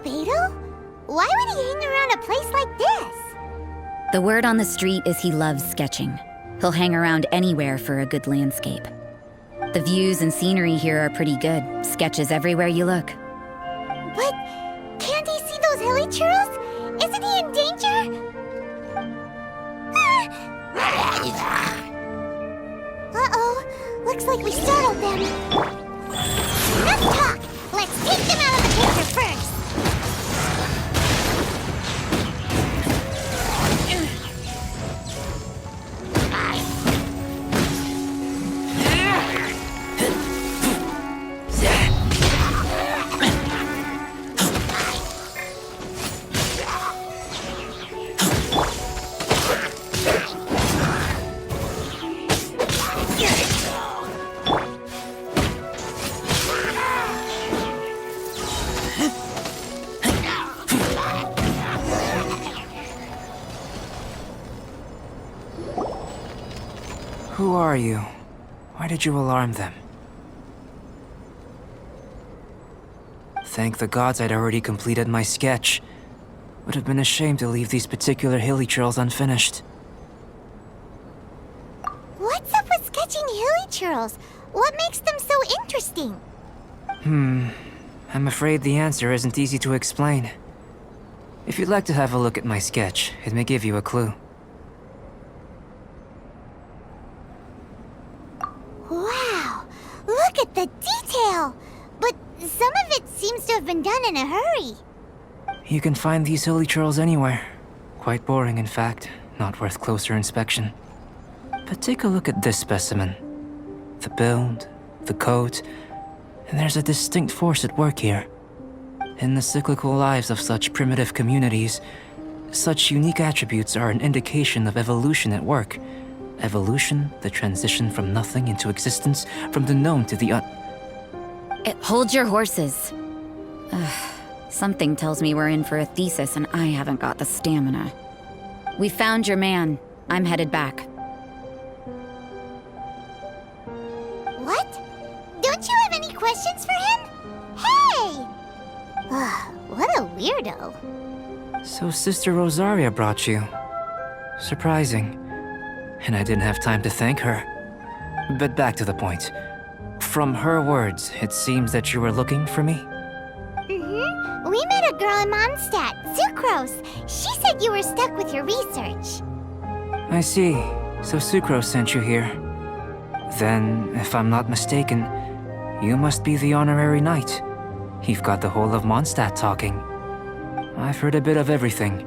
Beto? Why would he hang around a place like this? The word on the street is he loves sketching. He'll hang around anywhere for a good landscape. The views and scenery here are pretty good. Sketches everywhere you look. But can't he see those hilly churros? Isn't he in danger? Uh-oh. Looks like we startled them. Enough talk! Let's take them out of the picture first! Who are you? Why did you alarm them? Thank the gods I'd already completed my sketch. Would have been a shame to leave these particular hilly trails unfinished. What's up with sketching hilly churros? What makes them so interesting? I'm afraid the answer isn't easy to explain. If you'd like to have a look at my sketch, it may give you a clue. Wow! Look at the detail! But some of it seems to have been done in a hurry. You can find these hilly trails anywhere. Quite boring, in fact. Not worth closer inspection. But take a look at this specimen. The build, the coat, and there's a distinct force at work here. In the cyclical lives of such primitive communities, such unique attributes are an indication of evolution at work. Evolution, the transition from nothing into existence, from the known to the Hold your horses. Something tells me we're in for a thesis and I haven't got the stamina. We found your man. I'm headed back. What? Don't you have any questions for him? Hey! What a weirdo. So Sister Rosaria brought you. Surprising. And I didn't have time to thank her. But back to the point. From her words, it seems that you were looking for me? Mm-hmm. We met a girl in Mondstadt, Sucrose. She said you were stuck with your research. I see. So Sucrose sent you here. Then, if I'm not mistaken, you must be the honorary knight. You've got the whole of Mondstadt talking. I've heard a bit of everything.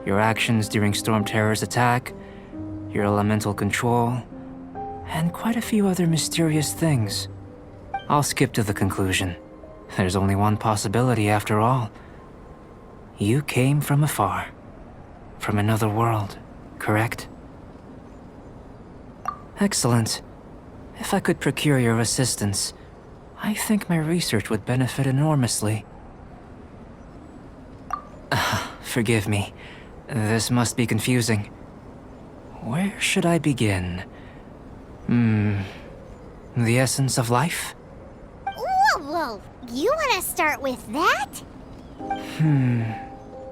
Your actions during Storm Terror's attack, your elemental control, and quite a few other mysterious things. I'll skip to the conclusion. There's only one possibility after all. You came from afar. From another world, correct? Excellent. If I could procure your assistance, I think my research would benefit enormously. Forgive me. This must be confusing. Where should I begin? The essence of life? Whoa! You want to start with that?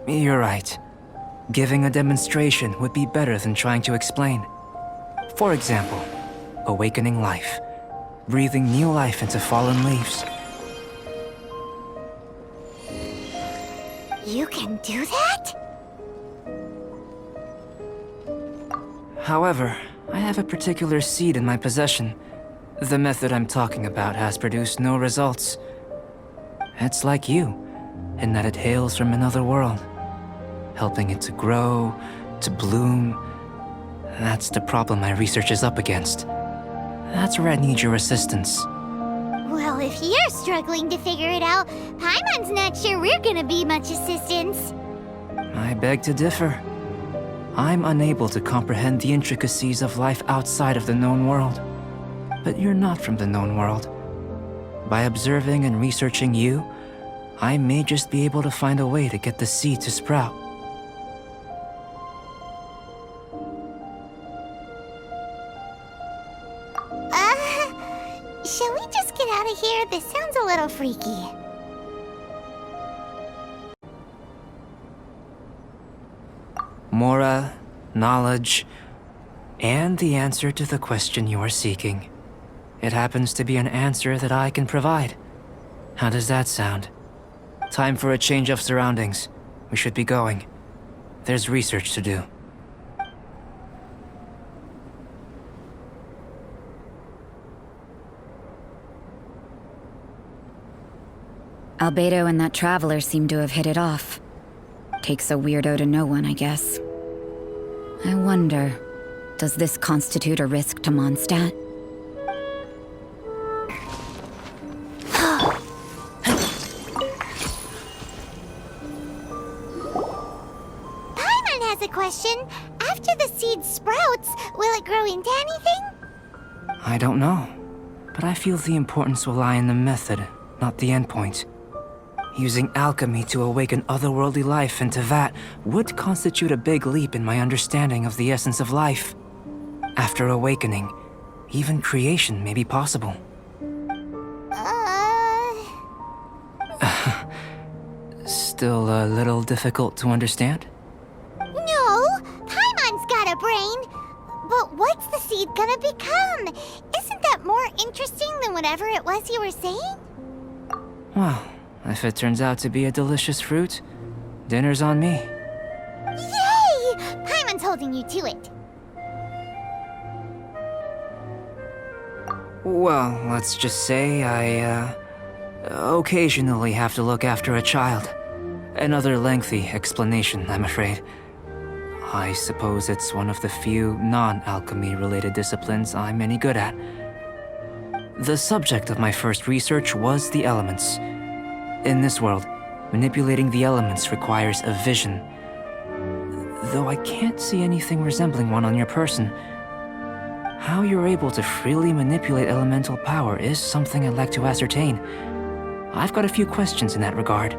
You're right. Giving a demonstration would be better than trying to explain. For example, awakening life. Breathing new life into fallen leaves. You can do that? However, I have a particular seed in my possession. The method I'm talking about has produced no results. It's like you, in that it hails from another world. Helping it to grow, to bloom. That's the problem my research is up against. That's where I need your assistance. Well, if you're struggling to figure it out, Paimon's not sure we're gonna be much assistance. I beg to differ. I'm unable to comprehend the intricacies of life outside of the known world. But you're not from the known world. By observing and researching you, I may just be able to find a way to get the seed to sprout. Shall we just get out of here? This sounds a little freaky. remora, knowledge, and the answer to the question you are seeking. It happens to be an answer that I can provide. How does that sound? Time for a change of surroundings. We should be going. There's research to do. Albedo and that traveler seem to have hit it off. Takes a weirdo to know one, I guess. I wonder, does this constitute a risk to Mondstadt? Paimon has a question. After the seed sprouts, will it grow into anything? I don't know, but I feel the importance will lie in the method, not the endpoint. Using alchemy to awaken otherworldly life into that would constitute a big leap in my understanding of the essence of life. After awakening, even creation may be possible. Still a little difficult to understand? No, Paimon's got a brain. But what's the seed gonna become? Isn't that more interesting than whatever it was you were saying? Well, if it turns out to be a delicious fruit, dinner's on me. Yay! Paimon's holding you to it. Well, let's just say I, occasionally have to look after a child. Another lengthy explanation, I'm afraid. I suppose it's one of the few non-alchemy related disciplines I'm any good at. The subject of my first research was the elements. In this world, manipulating the elements requires a vision. Though I can't see anything resembling one on your person, how you're able to freely manipulate elemental power is something I'd like to ascertain. I've got a few questions in that regard.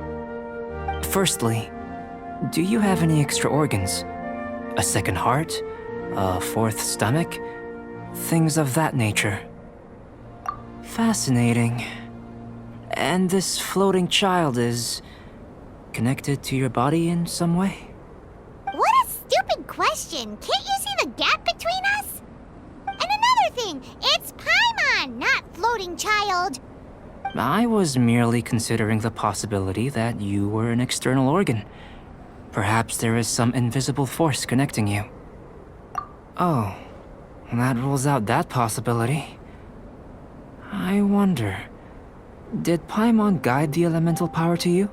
Firstly, do you have any extra organs? A second heart? A fourth stomach? Things of that nature. Fascinating. And this floating child is connected to your body in some way? What a stupid question. Can't you see the gap between us? And another thing, it's Paimon, not floating child. I was merely considering the possibility that you were an external organ. Perhaps there is some invisible force connecting you. Oh, that rules out that possibility. I wonder, did Paimon guide the elemental power to you?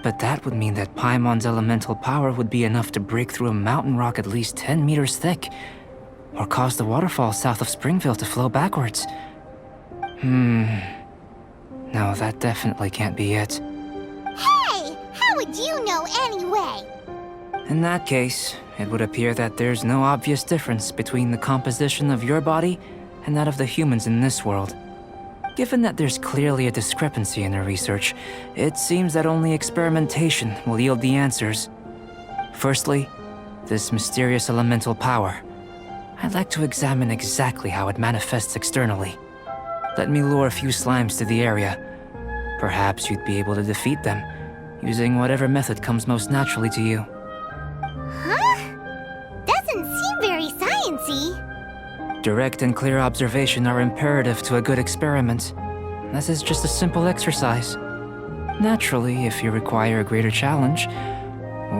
But that would mean that Paimon's elemental power would be enough to break through a mountain rock at least 10 meters thick, or cause the waterfall south of Springville to flow backwards. No, that definitely can't be it. Hey, how would you know anyway? In that case, it would appear that there's no obvious difference between the composition of your body and that of the humans in this world. Given that there's clearly a discrepancy in their research, it seems that only experimentation will yield the answers. Firstly, this mysterious elemental power. I'd like to examine exactly how it manifests externally. Let me lure a few slimes to the area. Perhaps you'd be able to defeat them, using whatever method comes most naturally to you. Huh? Doesn't seem very sciencey. Direct and clear observation are imperative to a good experiment. This is just a simple exercise. Naturally, if you require a greater challenge,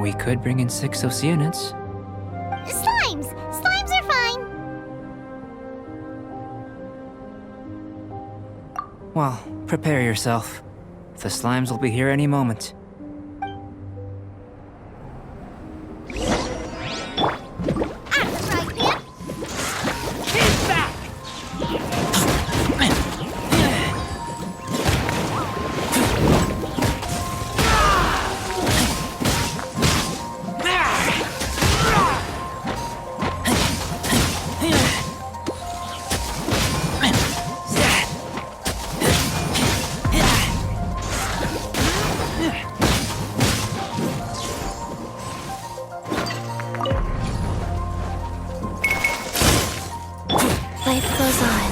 we could bring in 6 Oceanids. Slimes! Slimes are fine! Well, prepare yourself. The slimes will be here any moment. Life goes on.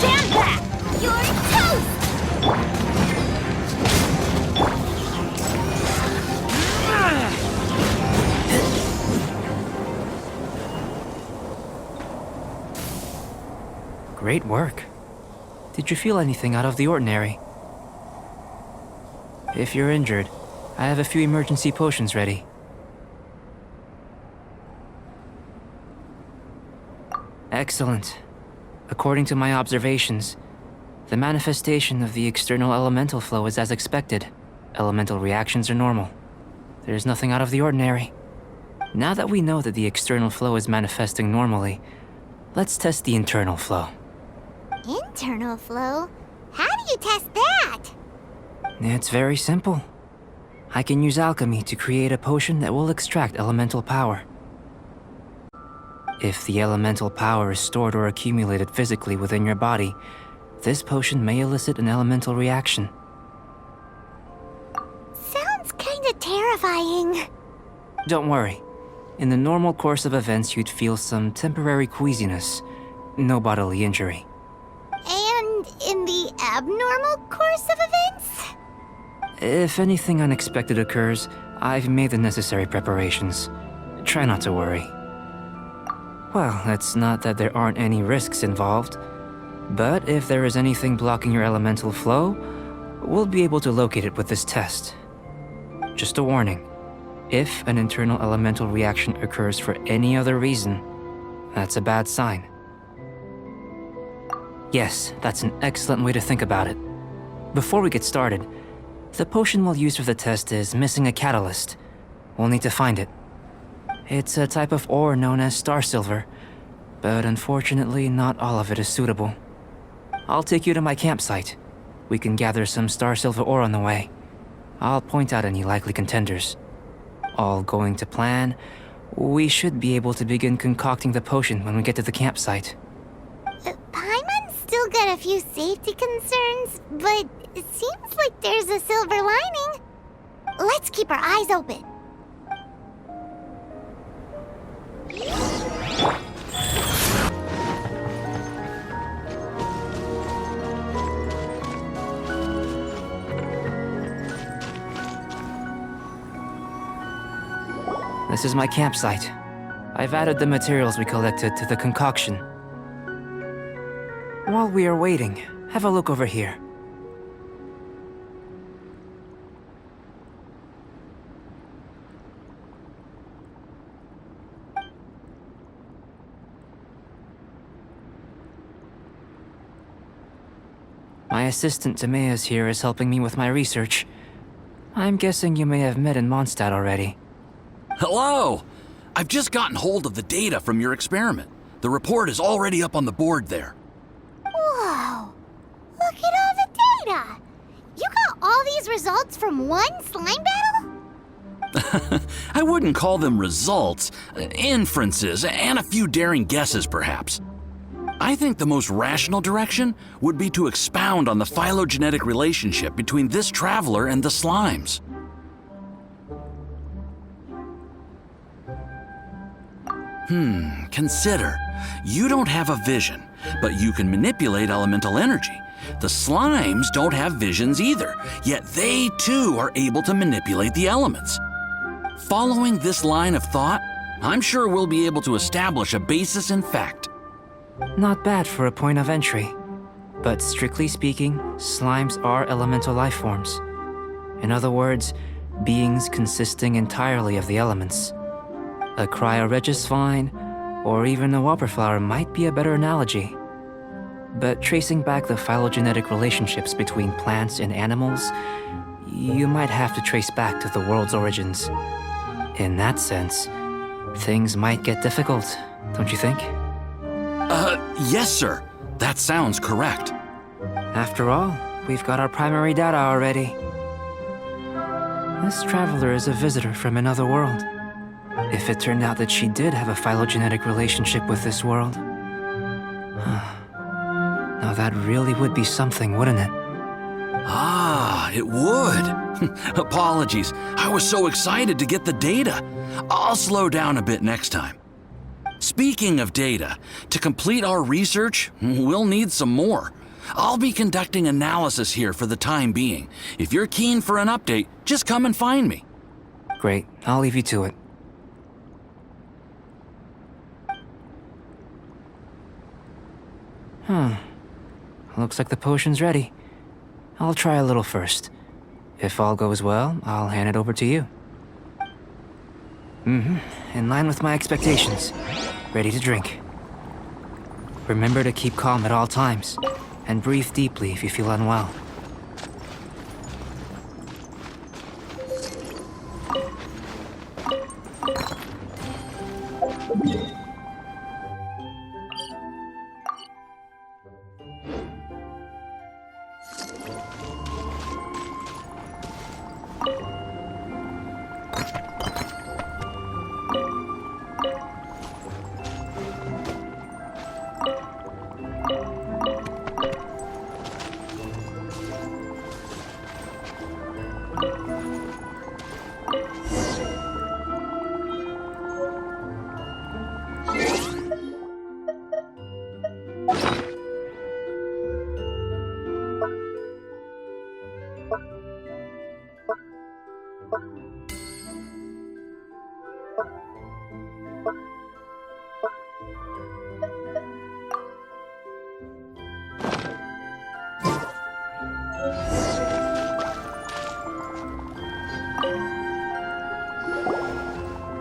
Stand back! You're toast! Great work. Did you feel anything out of the ordinary? If you're injured, I have a few emergency potions ready. Excellent. According to my observations, the manifestation of the external elemental flow is as expected. Elemental reactions are normal. There's nothing out of the ordinary. Now that we know that the external flow is manifesting normally, let's test the internal flow. Internal flow? How do you test that? It's very simple. I can use alchemy to create a potion that will extract elemental power. If the elemental power is stored or accumulated physically within your body, this potion may elicit an elemental reaction. Sounds kinda terrifying. Don't worry. In the normal course of events, you'd feel some temporary queasiness. No bodily injury. And in the abnormal course of events? If anything unexpected occurs, I've made the necessary preparations. Try not to worry. Well, it's not that there aren't any risks involved, but if there is anything blocking your elemental flow, we'll be able to locate it with this test. Just a warning. If an internal elemental reaction occurs for any other reason, that's a bad sign. Yes, that's an excellent way to think about it. Before we get started, the potion we'll use for the test is missing a catalyst. We'll need to find it. It's a type of ore known as star silver, but unfortunately not all of it is suitable. I'll take you to my campsite. We can gather some star silver ore on the way. I'll point out any likely contenders. All going to plan, we should be able to begin concocting the potion when we get to the campsite. Paimon's still got a few safety concerns, but it seems like there's a silver lining. Let's keep our eyes open. This is my campsite. I've added the materials we collected to the concoction. While we are waiting, have a look over here. My assistant Timaeus here is helping me with my research. I'm guessing you may have met in Mondstadt already. Hello! I've just gotten hold of the data from your experiment. The report is already up on the board there. Whoa! Look at all the data! You got all these results from one slime battle? I wouldn't call them results, inferences, and a few daring guesses perhaps. I think the most rational direction would be to expound on the phylogenetic relationship between this traveler and the slimes. Consider. You don't have a vision, but you can manipulate elemental energy. The slimes don't have visions either, yet they too are able to manipulate the elements. Following this line of thought, I'm sure we'll be able to establish a basis in fact. Not bad for a point of entry. But strictly speaking, slimes are elemental life forms. In other words, beings consisting entirely of the elements. A cryoregis vine, or even a wildflower might be a better analogy. But tracing back the phylogenetic relationships between plants and animals, you might have to trace back to the world's origins. In that sense, things might get difficult, don't you think? Yes, sir. That sounds correct. After all, we've got our primary data already. This traveler is a visitor from another world. If it turned out that she did have a phylogenetic relationship with this world... Now that really would be something, wouldn't it? Ah, it would. Apologies. I was so excited to get the data. I'll slow down a bit next time. Speaking of data, to complete our research, we'll need some more. I'll be conducting analysis here for the time being. If you're keen for an update, just come and find me. Great, I'll leave you to it. Looks like the potion's ready. I'll try a little first. If all goes well, I'll hand it over to you. In line with my expectations. Ready to drink. Remember to keep calm at all times, and breathe deeply if you feel unwell.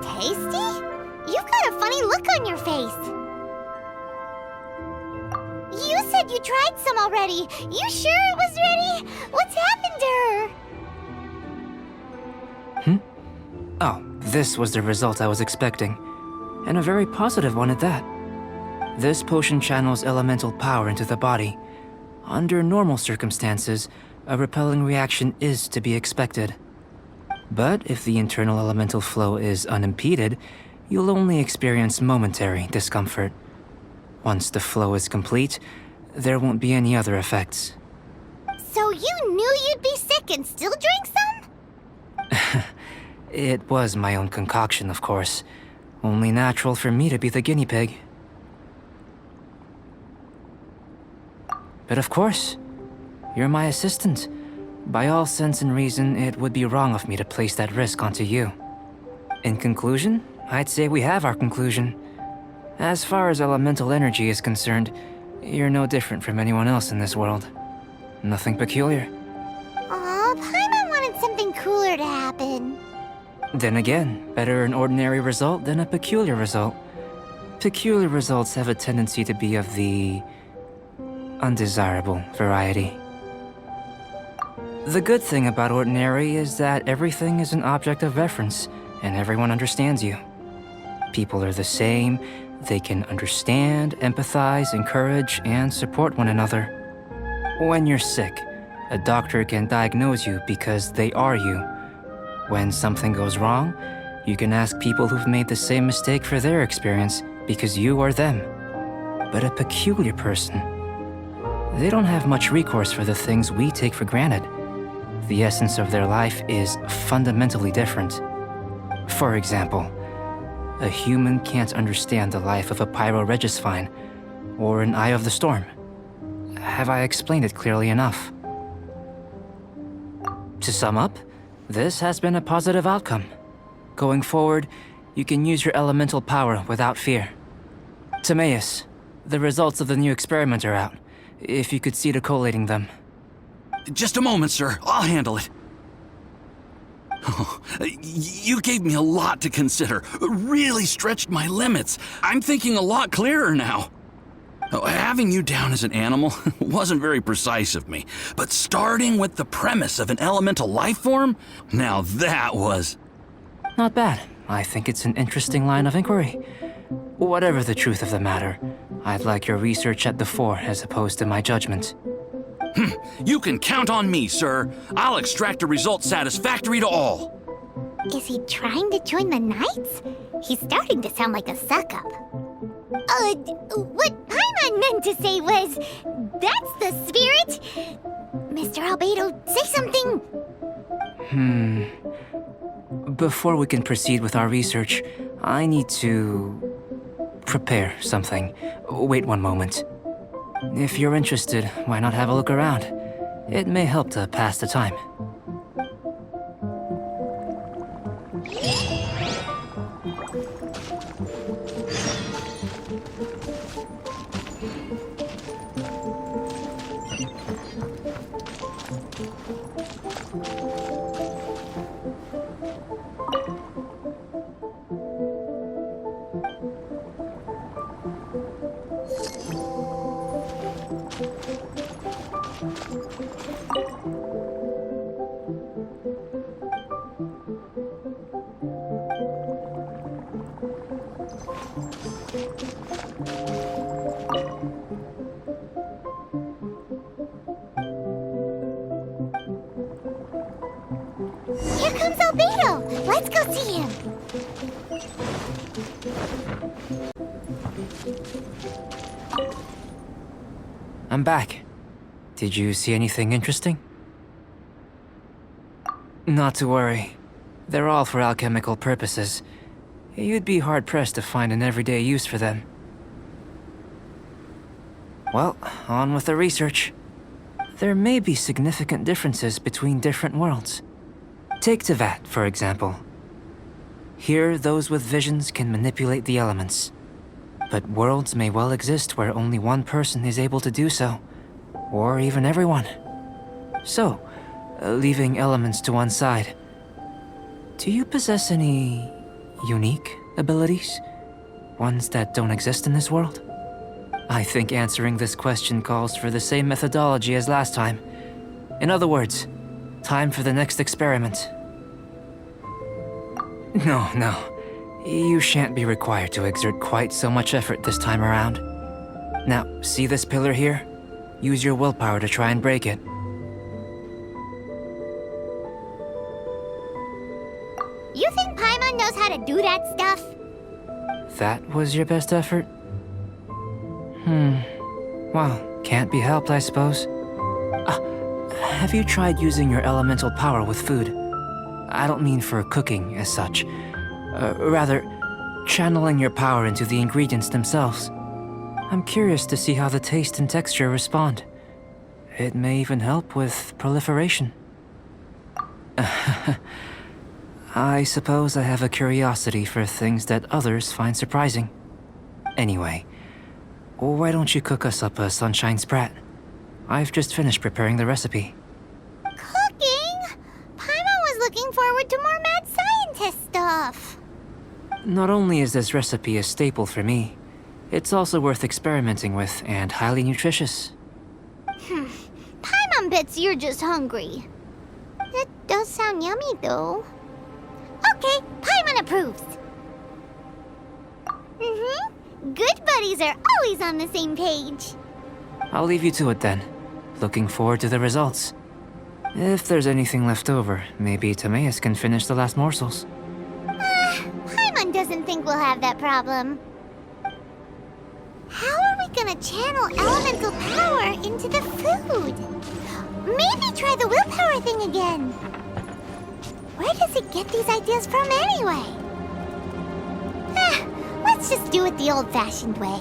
Tasty? You've got a funny look on your face. You said you tried some already. You sure it was ready? What's happened to her? Oh, this was the result I was expecting. And a very positive one at that. This potion channels elemental power into the body. Under normal circumstances, a repelling reaction is to be expected. But if the internal elemental flow is unimpeded, you'll only experience momentary discomfort. Once the flow is complete, there won't be any other effects. So you knew you'd be sick and still drank some? It was my own concoction, of course. Only natural for me to be the guinea pig. But of course, you're my assistant. By all sense and reason, it would be wrong of me to place that risk onto you. In conclusion, I'd say we have our conclusion. As far as elemental energy is concerned, you're no different from anyone else in this world. Nothing peculiar. Aw, Paimon wanted something cooler to happen. Then again, better an ordinary result than a peculiar result. Peculiar results have a tendency to be of the undesirable variety. The good thing about ordinary is that everything is an object of reference, and everyone understands you. People are the same, they can understand, empathize, encourage, and support one another. When you're sick, a doctor can diagnose you because they are you. When something goes wrong, you can ask people who've made the same mistake for their experience because you are them. But a peculiar person, they don't have much recourse for the things we take for granted. The essence of their life is fundamentally different. For example, a human can't understand the life of a pyroregisvine or an eye of the storm. Have I explained it clearly enough? To sum up, this has been a positive outcome. Going forward, you can use your elemental power without fear. Timaeus, the results of the new experiment are out. If you could see to collating them. Just a moment, sir. I'll handle it. Oh, you gave me a lot to consider. Really stretched my limits. I'm thinking a lot clearer now. Oh, having you down as an animal wasn't very precise of me, but starting with the premise of an elemental life form, now that was... Not bad. I think it's an interesting line of inquiry. Whatever the truth of the matter, I'd like your research at the fore as opposed to my judgment. You can count on me, sir. I'll extract a result satisfactory to all. Is he trying to join the Knights? He's starting to sound like a suck-up. What Paimon meant to say was, that's the spirit. Mr. Albedo, say something. Before we can proceed with our research, I need to prepare something. Wait one moment. If you're interested, why not have a look around? It may help to pass the time. Here comes Albedo! Let's go see him! I'm back. Did you see anything interesting? Not to worry. They're all for alchemical purposes. You'd be hard-pressed to find an everyday use for them. Well, on with the research. There may be significant differences between different worlds. Take Tevat, for example. Here, those with visions can manipulate the elements. But worlds may well exist where only one person is able to do so. Or even everyone. So, leaving elements to one side, do you possess any unique abilities? Ones that don't exist in this world? I think answering this question calls for the same methodology as last time. In other words, time for the next experiment. No. You shan't be required to exert quite so much effort this time around. Now, see this pillar here? Use your willpower to try and break it. You think Paimon knows how to do that stuff? That was your best effort? Well, can't be helped, I suppose. Have you tried using your elemental power with food? I don't mean for cooking as such. Rather, channeling your power into the ingredients themselves. I'm curious to see how the taste and texture respond. It may even help with proliferation. I suppose I have a curiosity for things that others find surprising. Anyway, why don't you cook us up a sunshine sprat? I've just finished preparing the recipe. Cooking? Paimon was looking forward to more mad scientist stuff. Not only is this recipe a staple for me, it's also worth experimenting with and highly nutritious. Paimon bets you're just hungry. That does sound yummy, though. Okay, Paimon approves. Good buddies are always on the same page. I'll leave you to it then. Looking forward to the results. If there's anything left over, maybe Timaeus can finish the last morsels. Paimon doesn't think we'll have that problem. How are we gonna channel elemental power into the food? Maybe try the willpower thing again. Where does it get these ideas from anyway? Let's just do it the old-fashioned way.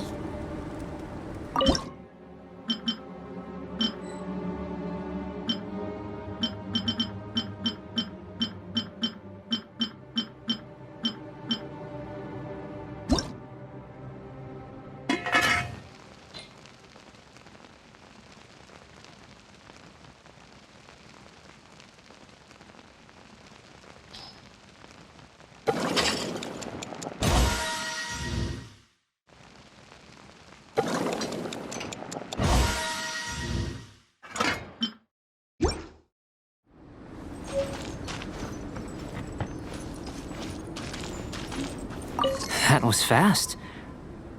That was fast.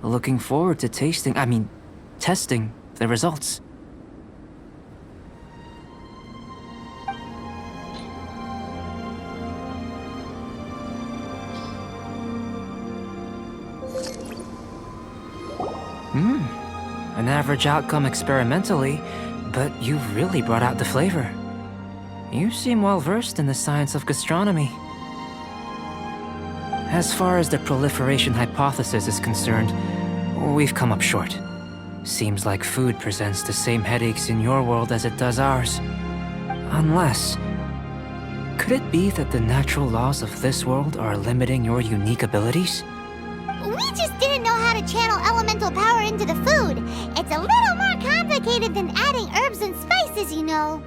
Looking forward to testing the results. An average outcome experimentally, but you've really brought out the flavor. You seem well versed in the science of gastronomy. As far as the proliferation hypothesis is concerned, we've come up short. Seems like food presents the same headaches in your world as it does ours. Unless... could it be that the natural laws of this world are limiting your unique abilities? We just didn't know how to channel elemental power into the food. It's a little more complicated than adding herbs and spices, you know.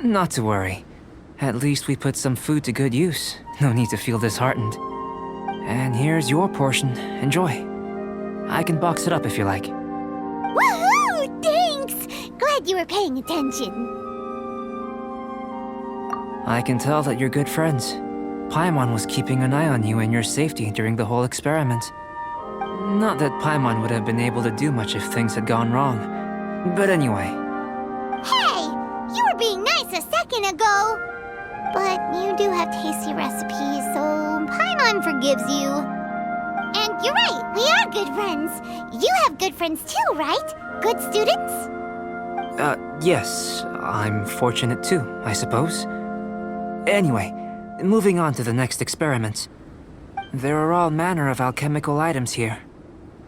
Not to worry. At least we put some food to good use. No need to feel disheartened. And here's your portion. Enjoy. I can box it up if you like. Woohoo! Thanks! Glad you were paying attention. I can tell that you're good friends. Paimon was keeping an eye on you and your safety during the whole experiment. Not that Paimon would have been able to do much if things had gone wrong. But anyway. Hey! You were being nice a second ago! But you do have tasty recipes, so Paimon forgives you. And you're right, we are good friends. You have good friends too, right? Good students? Yes. I'm fortunate too, I suppose. Anyway, moving on to the next experiment. There are all manner of alchemical items here.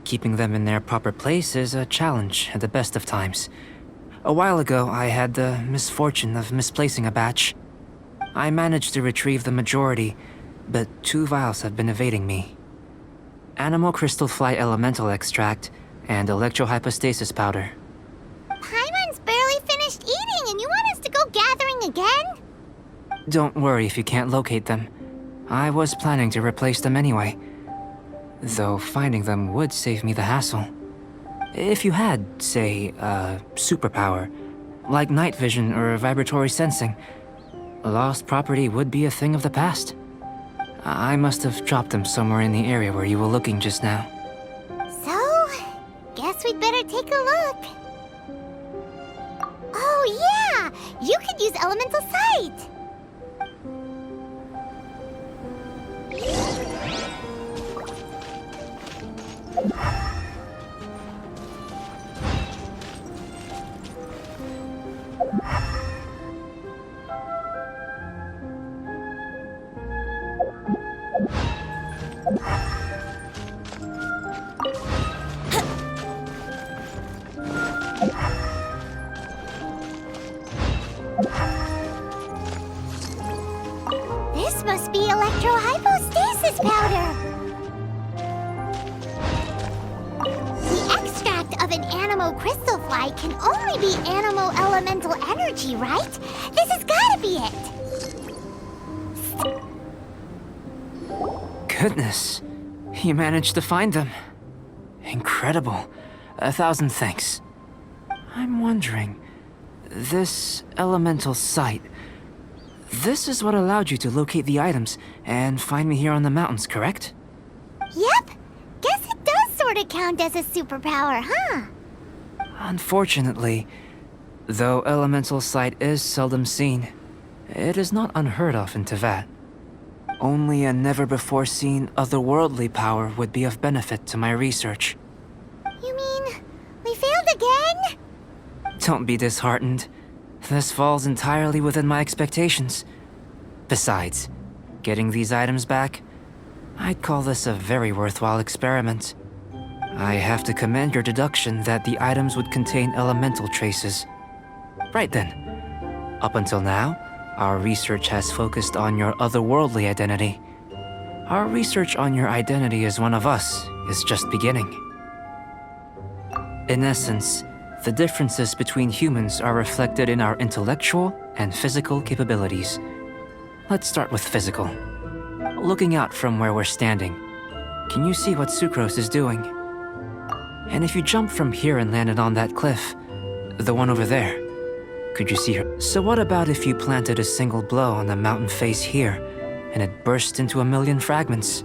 Keeping them in their proper place is a challenge at the best of times. A while ago, I had the misfortune of misplacing a batch. I managed to retrieve the majority, but 2 vials have been evading me. Animal crystal fly elemental extract and electrohypostasis powder. Paimon's barely finished eating and you want us to go gathering again? Don't worry if you can't locate them. I was planning to replace them anyway. Though finding them would save me the hassle. If you had, say, a superpower, like night vision or vibratory sensing, lost property would be a thing of the past. I must have dropped them somewhere in the area where you were looking just now. So, guess we'd better take a look. Oh yeah! You could use elemental sight! This must be electrohypostasis powder! The extract of an animo crystal fly can only be animo elemental energy, right? This has gotta be it! Goodness, you managed to find them. Incredible. 1,000 thanks. I'm wondering, this elemental sight, this is what allowed you to locate the items and find me here on the mountains, correct? Yep! Guess it does sort of count as a superpower, huh? Unfortunately, though elemental sight is seldom seen, it is not unheard of in Teyvat. Only a never-before-seen otherworldly power would be of benefit to my research. You mean, we failed again? Don't be disheartened. This falls entirely within my expectations. Besides, getting these items back, I'd call this a very worthwhile experiment. I have to commend your deduction that the items would contain elemental traces. Right then. Up until now, our research has focused on your otherworldly identity. Our research on your identity as one of us is just beginning. In essence, the differences between humans are reflected in our intellectual and physical capabilities. Let's start with physical. Looking out from where we're standing, can you see what Sucrose is doing? And if you jumped from here and landed on that cliff, the one over there, could you see her? So what about if you planted a single blow on the mountain face here, and it burst into 1,000,000 fragments?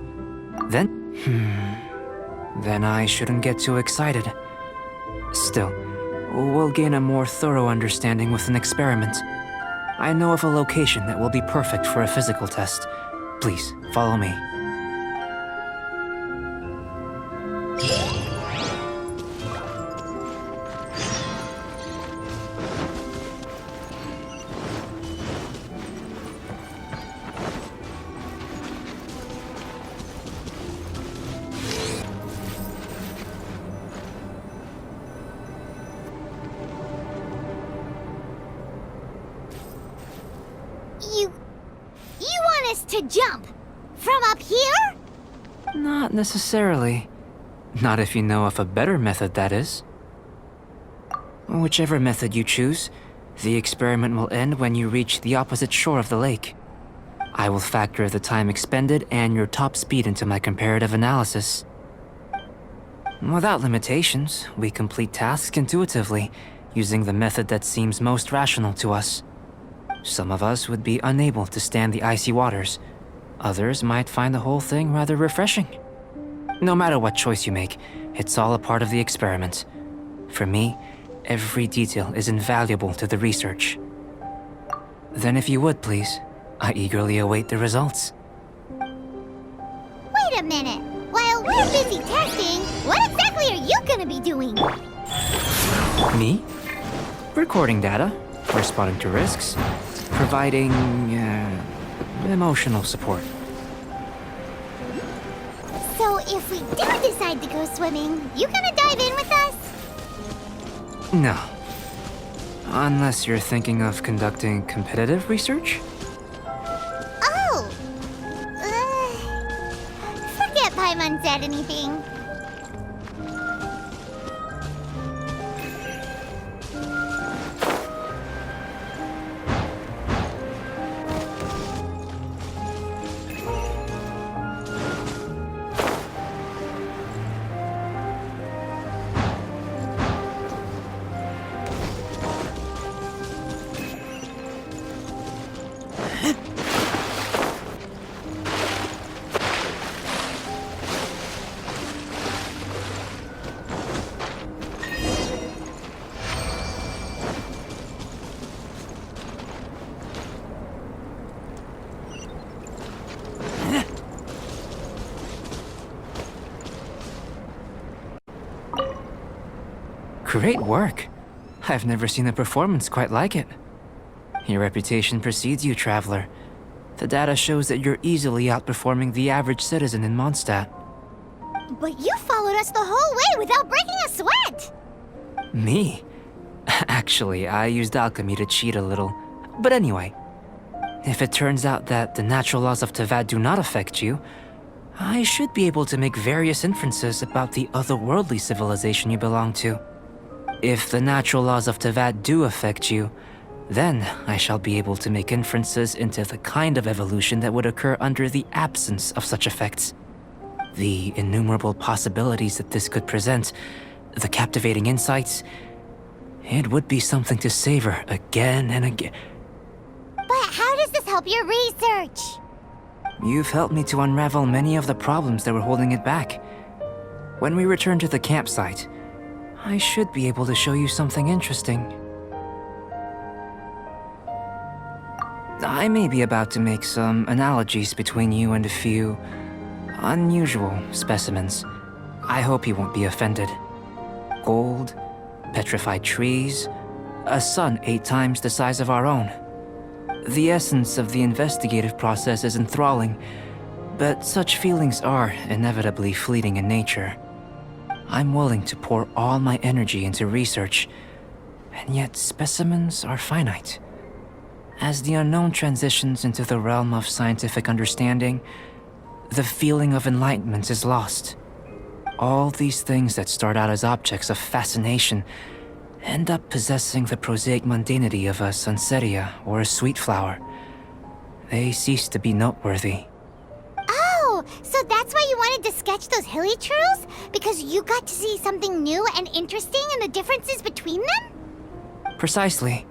Then? Then I shouldn't get too excited. Still, we'll gain a more thorough understanding with an experiment. I know of a location that will be perfect for a physical test. Please, follow me. to jump? From up here? Not necessarily. Not if you know of a better method, that is. Whichever method you choose, the experiment will end when you reach the opposite shore of the lake. I will factor the time expended and your top speed into my comparative analysis. Without limitations, we complete tasks intuitively, using the method that seems most rational to us. Some of us would be unable to stand the icy waters. Others might find the whole thing rather refreshing. No matter what choice you make, it's all a part of the experiment. For me, every detail is invaluable to the research. Then if you would, please, I eagerly await the results. Wait a minute. While we're busy testing, what exactly are you gonna be doing? Me? Recording data, responding to risks, providing, emotional support. So if we do decide to go swimming, you gonna dive in with us? No. Unless you're thinking of conducting competitive research? Oh! Forget Paimon said anything. Great work. I've never seen a performance quite like it. Your reputation precedes you, Traveler. The data shows that you're easily outperforming the average citizen in Mondstadt. But you followed us the whole way without breaking a sweat! Me? Actually, I used alchemy to cheat a little. But anyway, if it turns out that the natural laws of Teyvat do not affect you, I should be able to make various inferences about the otherworldly civilization you belong to. If the natural laws of Teyvat do affect you, then I shall be able to make inferences into the kind of evolution that would occur under the absence of such effects. The innumerable possibilities that this could present, the captivating insights, it would be something to savor again and again. But how does this help your research? You've helped me to unravel many of the problems that were holding it back. When we return to the campsite, I should be able to show you something interesting. I may be about to make some analogies between you and a few unusual specimens. I hope you won't be offended. Gold, petrified trees, a sun 8 times the size of our own. The essence of the investigative process is enthralling, but such feelings are inevitably fleeting in nature. I'm willing to pour all my energy into research, and yet specimens are finite. As the unknown transitions into the realm of scientific understanding, the feeling of enlightenment is lost. All these things that start out as objects of fascination end up possessing the prosaic mundanity of a sunsetia or a sweet flower. They cease to be noteworthy. Oh, so that's why you wanted to sketch those hilly churls? Because you got to see something new and interesting in the differences between them? Precisely.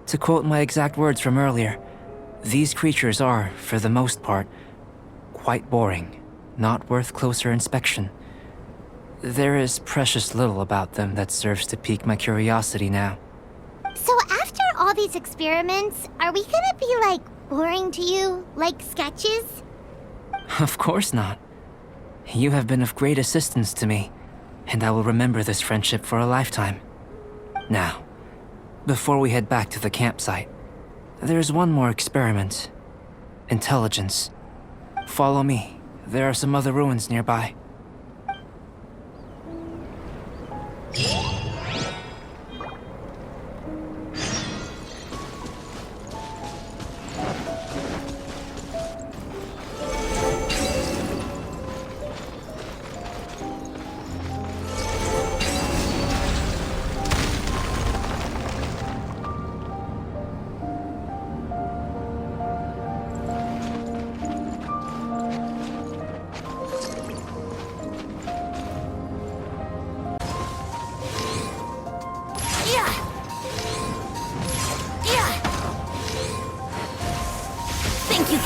To quote my exact words from earlier, these creatures are, for the most part, quite boring, not worth closer inspection. There is precious little about them that serves to pique my curiosity now. So after all these experiments, are we gonna be, boring to you? Like sketches? Of course not. You have been of great assistance to me, and I will remember this friendship for a lifetime. Now, before we head back to the campsite, there's one more experiment. Intelligence. Follow me. There are some other ruins nearby.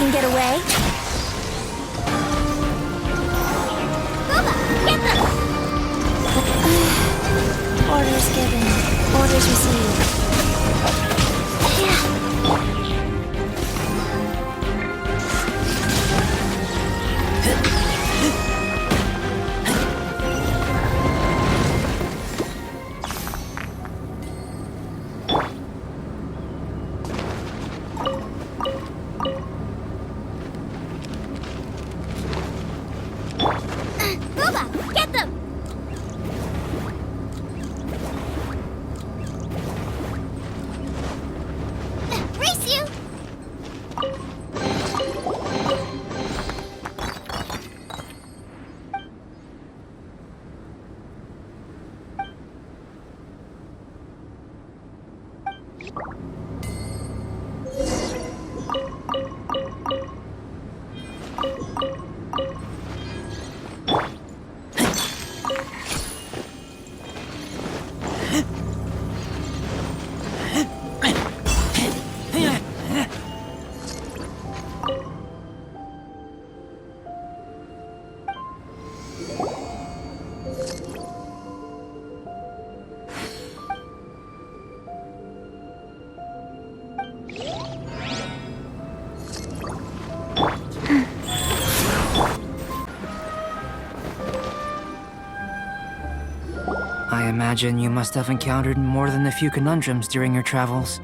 can get away. Booba, get them! Orders given. Orders received. Booba, get them! Race you! I imagine you must have encountered more than a few conundrums during your travels.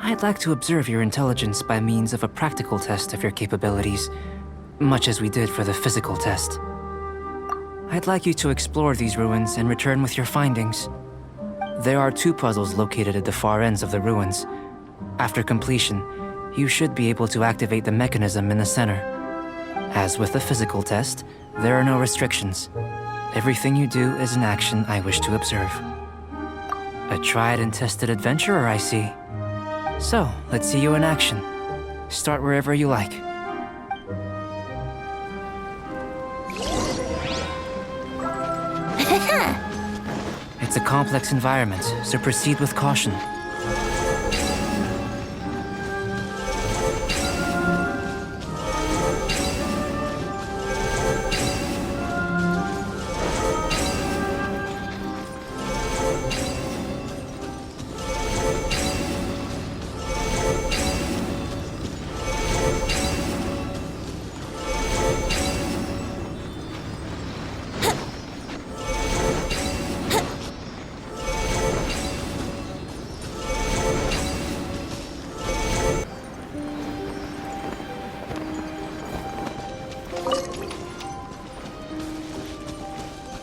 I'd like to observe your intelligence by means of a practical test of your capabilities, much as we did for the physical test. I'd like you to explore these ruins and return with your findings. There are 2 puzzles located at the far ends of the ruins. After completion, you should be able to activate the mechanism in the center. As with the physical test, there are no restrictions. Everything you do is an action I wish to observe. A tried and tested adventurer, I see. So, let's see you in action. Start wherever you like. It's a complex environment, so proceed with caution.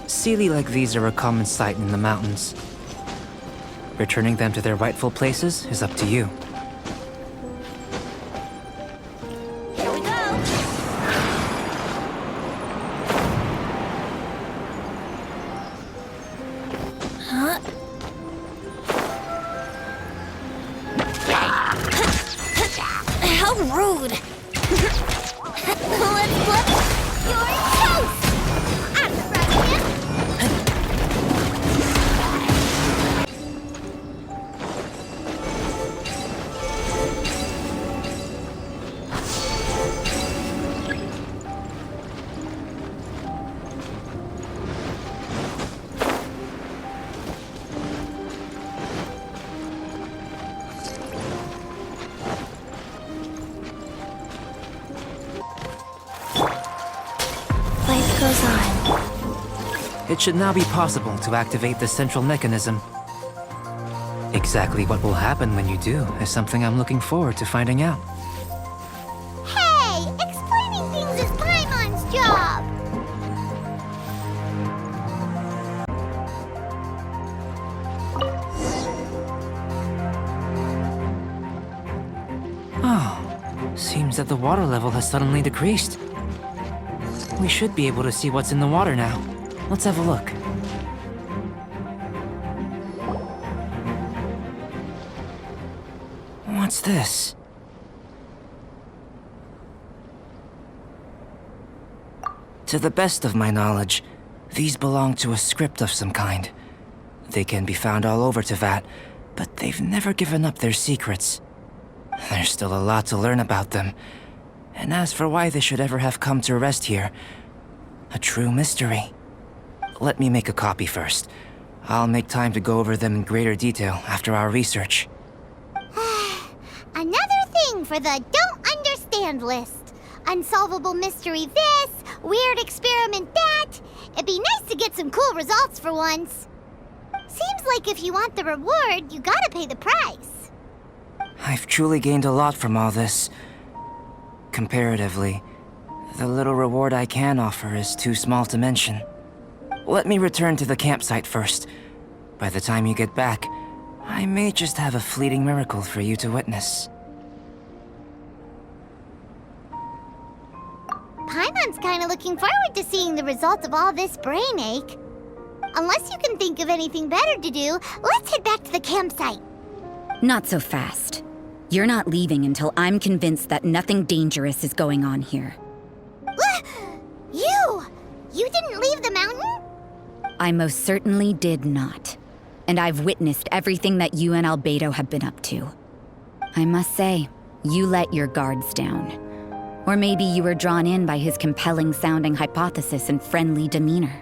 Sealy like these are a common sight in the mountains. Returning them to their rightful places is up to you. Here we go! How rude! Let's flip your toast! I'm surprised you! Life goes on. It should now be possible to activate the central mechanism. Exactly what will happen when you do is something I'm looking forward to finding out. Hey! Explaining things is Paimon's job! Oh, seems that the water level has suddenly decreased. We should be able to see what's in the water now. Let's have a look. What's this? To the best of my knowledge, these belong to a script of some kind. They can be found all over Teyvat, but they've never given up their secrets. There's still a lot to learn about them, And as for why they should ever have come to rest here, a true mystery. Let me make a copy first. I'll make time to go over them in greater detail after our research. Another thing for the don't understand list. Unsolvable mystery this, weird experiment that. It'd be nice to get some cool results for once. Seems like if you want the reward, you gotta pay the price. I've truly gained a lot from all this. Comparatively, the little reward I can offer is too small to mention. Let me return to the campsite first. By the time you get back, I may just have a fleeting miracle for you to witness. Paimon's kinda looking forward to seeing the result of all this brain ache. Unless you can think of anything better to do, let's head back to the campsite. Not so fast. You're not leaving until I'm convinced that nothing dangerous is going on here. You didn't leave the mountain? I most certainly did not. And I've witnessed everything that you and Albedo have been up to. I must say, you let your guards down. Or maybe you were drawn in by his compelling-sounding hypothesis and friendly demeanor.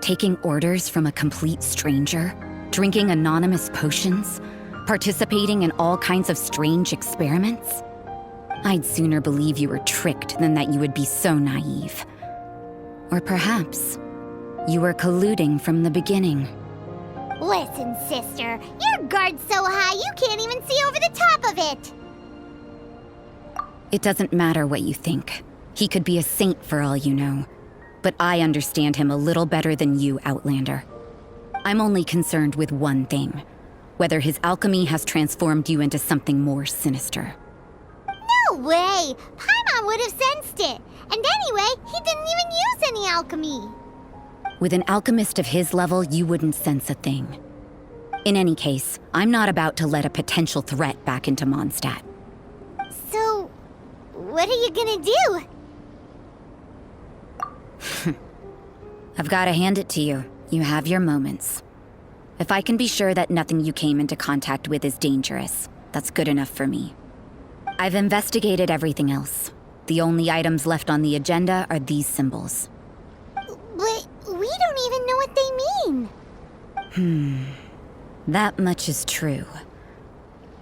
Taking orders from a complete stranger, drinking anonymous potions, participating in all kinds of strange experiments? I'd sooner believe you were tricked than that you would be so naive. Or perhaps you were colluding from the beginning. Listen, sister, your guard's so high you can't even see over the top of it. It doesn't matter what you think. He could be a saint for all you know. But I understand him a little better than you, Outlander. I'm only concerned with one thing. Whether his alchemy has transformed you into something more sinister. No way! Paimon would have sensed it. And anyway, he didn't even use any alchemy. With an alchemist of his level, you wouldn't sense a thing. In any case, I'm not about to let a potential threat back into Mondstadt. So, what are you gonna do? I've gotta hand it to you. You have your moments. If I can be sure that nothing you came into contact with is dangerous, that's good enough for me. I've investigated everything else. The only items left on the agenda are these symbols. But we don't even know what they mean. That much is true.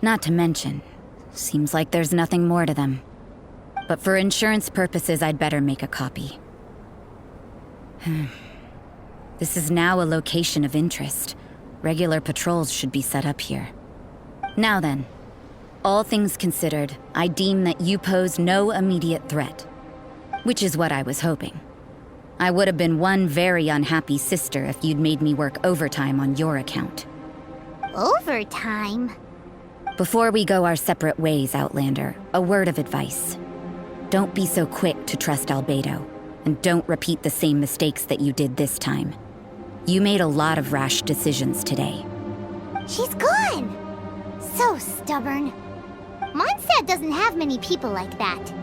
Not to mention, seems like there's nothing more to them. But for insurance purposes, I'd better make a copy. This is now a location of interest. Regular patrols should be set up here. Now then, all things considered, I deem that you pose no immediate threat. Which is what I was hoping. I would have been one very unhappy sister if you'd made me work overtime on your account. Overtime? Before we go our separate ways, Outlander, a word of advice. Don't be so quick to trust Albedo, and don't repeat the same mistakes that you did this time. You made a lot of rash decisions today. She's gone! So stubborn. Mondstadt doesn't have many people like that.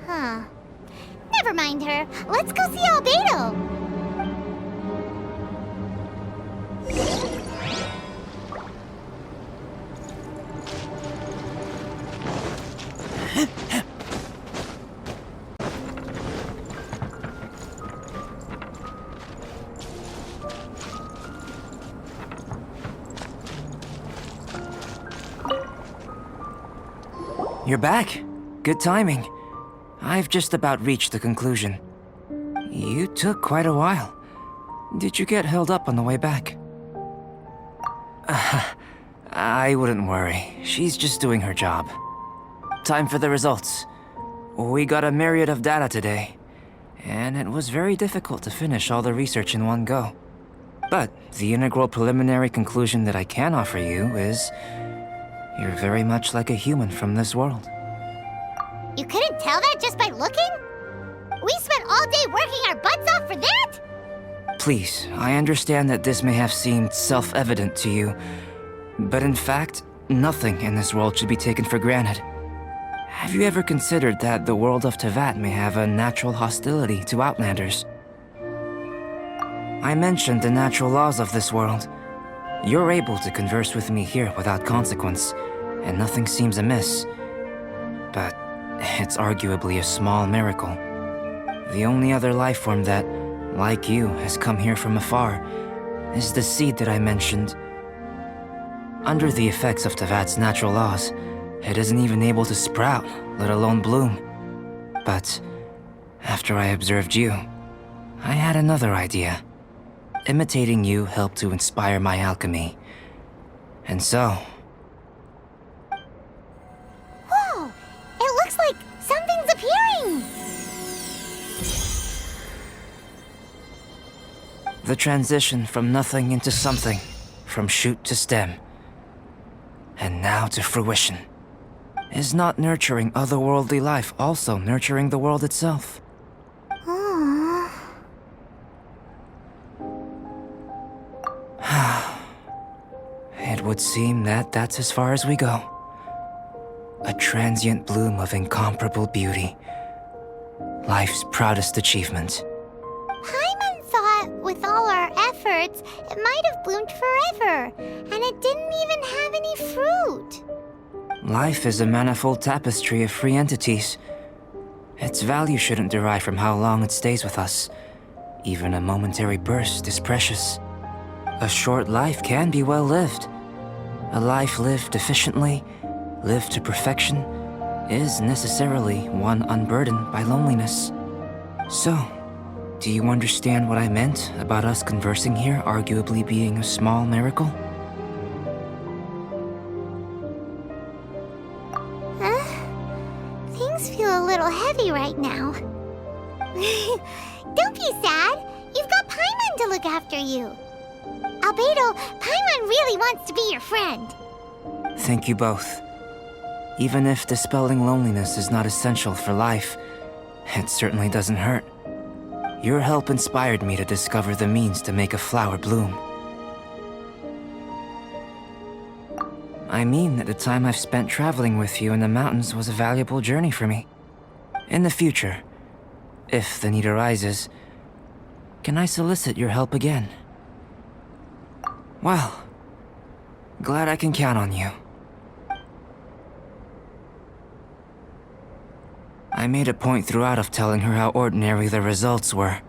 Huh. Never mind her. Let's go see Albedo. You're back. Good timing. I've just about reached the conclusion. You took quite a while. Did you get held up on the way back? I wouldn't worry. She's just doing her job. Time for the results. We got a myriad of data today, and it was very difficult to finish all the research in one go. But the integral preliminary conclusion that I can offer you is you're very much like a human from this world. You couldn't tell that just by looking? We spent all day working our butts off for that? Please, I understand that this may have seemed self-evident to you, but in fact, nothing in this world should be taken for granted. Have you ever considered that the world of Tevat may have a natural hostility to Outlanders? I mentioned the natural laws of this world. You're able to converse with me here without consequence, and nothing seems amiss. But it's arguably a small miracle. The only other life form that, like you, has come here from afar is the seed that I mentioned. Under the effects of Tevat's natural laws, it isn't even able to sprout, let alone bloom. But after I observed you, I had another idea. Imitating you helped to inspire my alchemy. And so... Whoa! It looks like something's appearing! The transition from nothing into something, from shoot to stem, and now to fruition. Is not nurturing otherworldly life also nurturing the world itself? Aww. It would seem that that's as far as we go. A transient bloom of incomparable beauty. Life's proudest achievement. Paimon thought with all our efforts, it might have bloomed forever, and it didn't even have any fruit. Life is a manifold tapestry of free entities. Its value shouldn't derive from how long it stays with us. Even a momentary burst is precious. A short life can be well lived. A life lived efficiently, lived to perfection, is necessarily one unburdened by loneliness. So, do you understand what I meant about us conversing here arguably being a small miracle? Things feel a little heavy right now. Don't be sad. You've got Paimon to look after you. Albedo, Paimon really wants to be your friend. Thank you both. Even if dispelling loneliness is not essential for life, it certainly doesn't hurt. Your help inspired me to discover the means to make a flower bloom. I mean that the time I've spent traveling with you in the mountains was a valuable journey for me. In the future, if the need arises, can I solicit your help again? Well, glad I can count on you. I made a point throughout of telling her how ordinary the results were.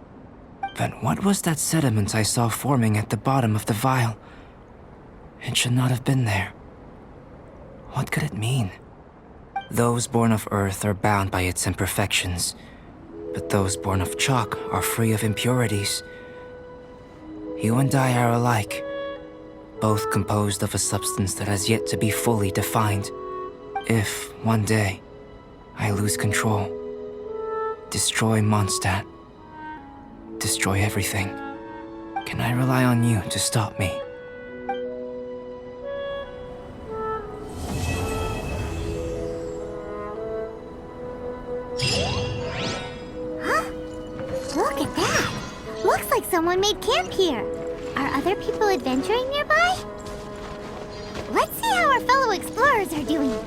But what was that sediment I saw forming at the bottom of the vial? It should not have been there. What could it mean? Those born of Earth are bound by its imperfections, but those born of chalk are free of impurities. You and I are alike, both composed of a substance that has yet to be fully defined. If, one day, I lose control, destroy Mondstadt, destroy everything, can I rely on you to stop me? Look at that! Looks like someone made camp here. Are other people adventuring nearby? Let's see how our fellow explorers are doing.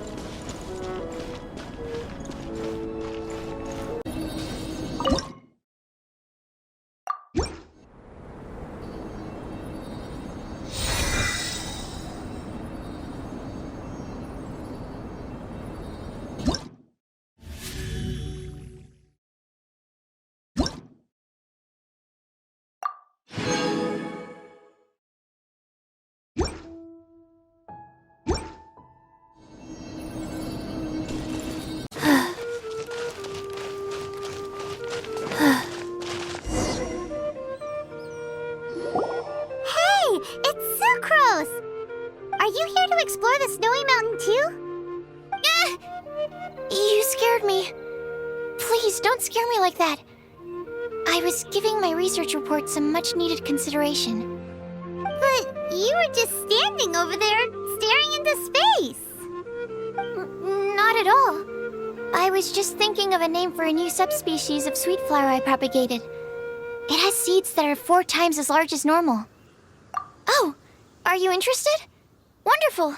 Are you here to explore the snowy mountain too? You scared me. Please, don't scare me like that. I was giving my research report some much-needed consideration. But you were just standing over there, staring into space. Not at all. I was just thinking of a name for a new subspecies of sweet flower I propagated. It has seeds that are 4 times as large as normal. Oh, are you interested? Wonderful.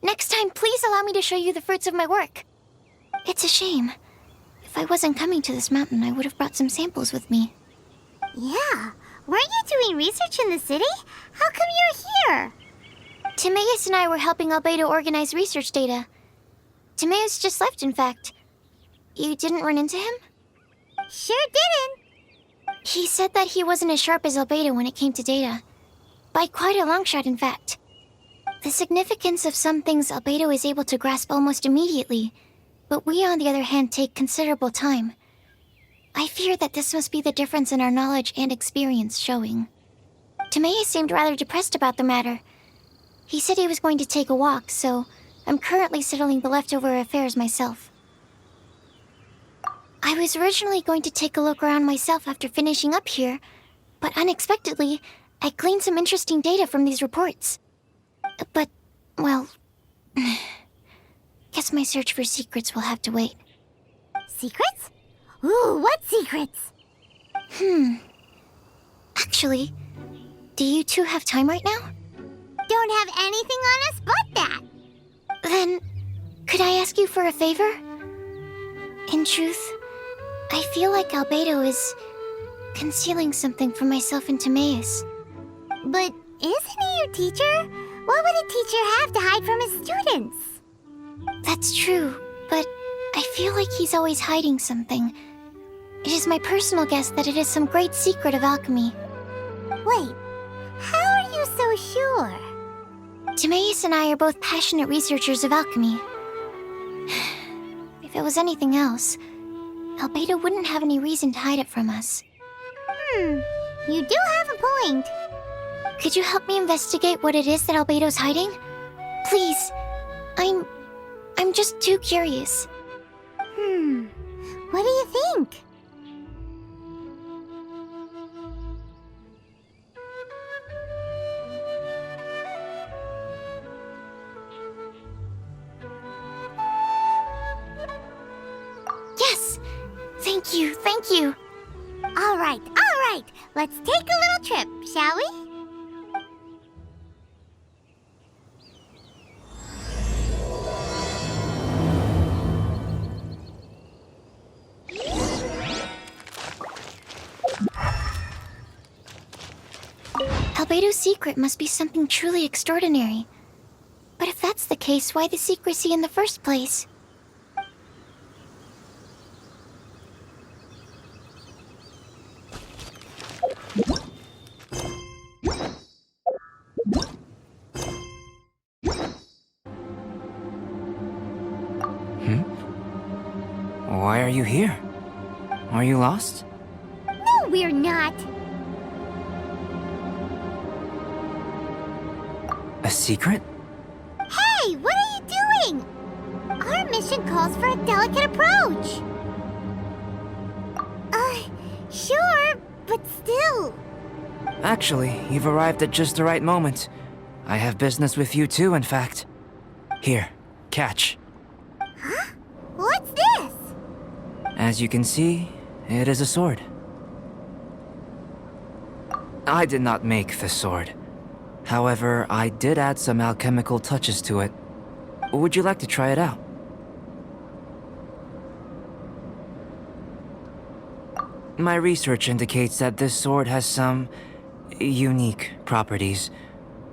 Next time, please allow me to show you the fruits of my work. It's a shame. If I wasn't coming to this mountain, I would have brought some samples with me. Yeah, weren't you doing research in the city? How come you're here? Timaeus and I were helping Albedo organize research data. Timaeus just left, in fact. You didn't run into him? Sure didn't. He said that he wasn't as sharp as Albedo when it came to data. By quite a long shot, in fact. The significance of some things Albedo is able to grasp almost immediately, but we, on the other hand, take considerable time. I fear that this must be the difference in our knowledge and experience showing. Timaeus seemed rather depressed about the matter. He said he was going to take a walk, so I'm currently settling the leftover affairs myself. I was originally going to take a look around myself after finishing up here, but unexpectedly, I gleaned some interesting data from these reports. But, well, guess my search for secrets will have to wait. Secrets? Ooh, what secrets? Actually, do you two have time right now? Don't have anything on us but that. Then, could I ask you for a favor? In truth, I feel like Albedo is concealing something from myself and Timaeus. But isn't he your teacher? What would a teacher have to hide from his students? That's true, but I feel like he's always hiding something. It is my personal guess that it is some great secret of alchemy. Wait, how are you so sure? Timaeus and I are both passionate researchers of alchemy. If it was anything else, Albedo wouldn't have any reason to hide it from us. You do have a point. Could you help me investigate what it is that Albedo's hiding? Please. I'm just too curious. What do you think? Yes! Thank you. All right. Let's take a little trip, shall we? Albedo's secret must be something truly extraordinary. But if that's the case, why the secrecy in the first place? Why are you here? Are you lost? No, we're not. A secret? Hey, what are you doing? Our mission calls for a delicate approach. Sure, but still. Actually, you've arrived at just the right moment. I have business with you too, in fact. Here, catch. What's this? As you can see, it is a sword. I did not make the sword. However, I did add some alchemical touches to it. Would you like to try it out? My research indicates that this sword has some unique properties.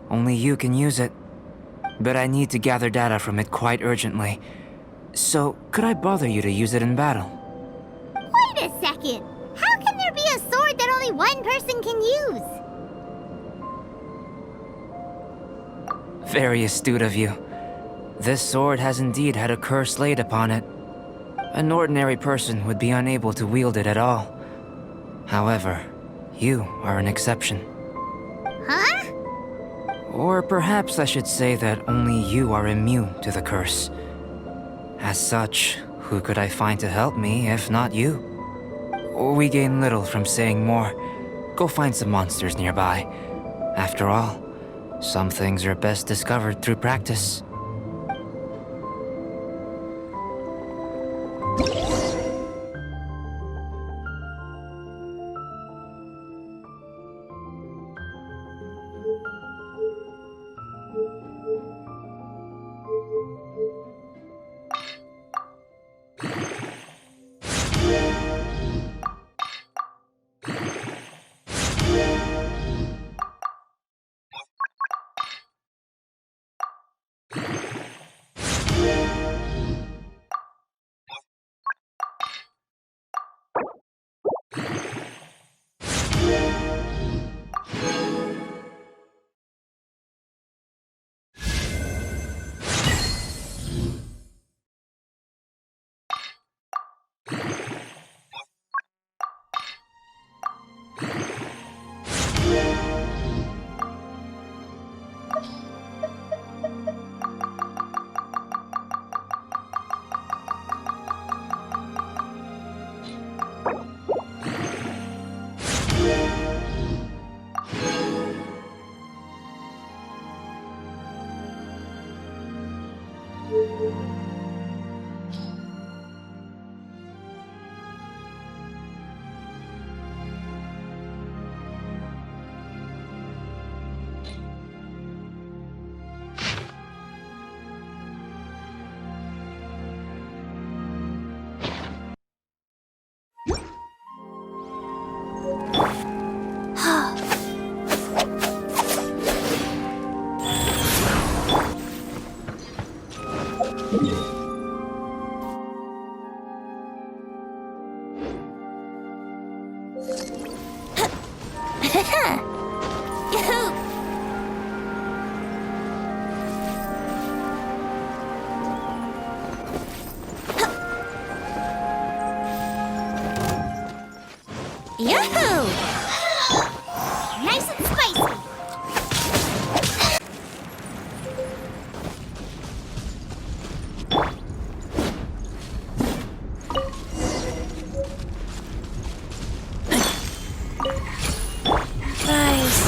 Only you can use it. But I need to gather data from it quite urgently. So, could I bother you to use it in battle? Wait a second. How can there be a sword that only one person can use? Very astute of you. This sword has indeed had a curse laid upon it. An ordinary person would be unable to wield it at all. However, you are an exception. Huh? Or perhaps I should say that only you are immune to the curse. As such, who could I find to help me if not you? We gain little from saying more. Go find some monsters nearby. After all, some things are best discovered through practice. Yahoo! Nice and spicy. Nice.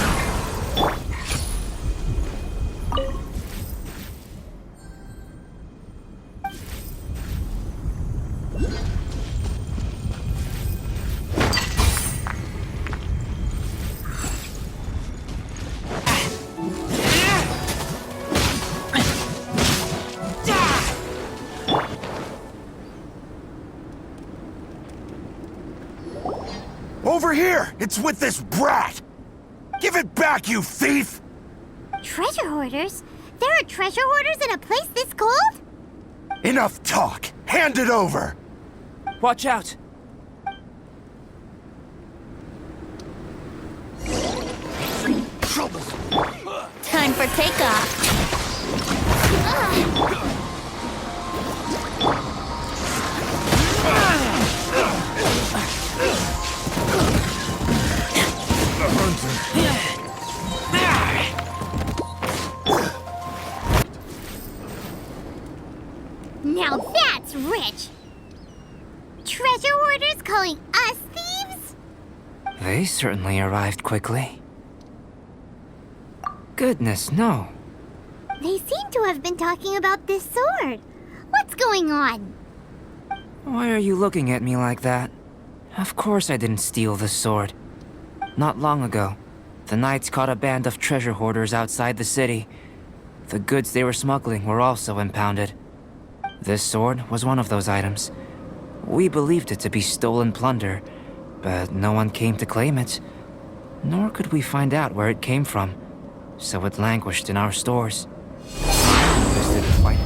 Over here! It's with this brat! Give it back, you thief! Treasure hoarders? There are treasure hoarders in a place this cold? Enough talk! Hand it over! Watch out! Time for takeoff. Now that's rich! Treasure hoarders calling us thieves? They certainly arrived quickly. Goodness, no. They seem to have been talking about this sword. What's going on? Why are you looking at me like that? Of course I didn't steal the sword. Not long ago, the Knights caught a band of treasure hoarders outside the city. The goods they were smuggling were also impounded. This sword was one of those items. We believed it to be stolen plunder, but no one came to claim it. Nor could we find out where it came from, so it languished in our stores. I harvested quite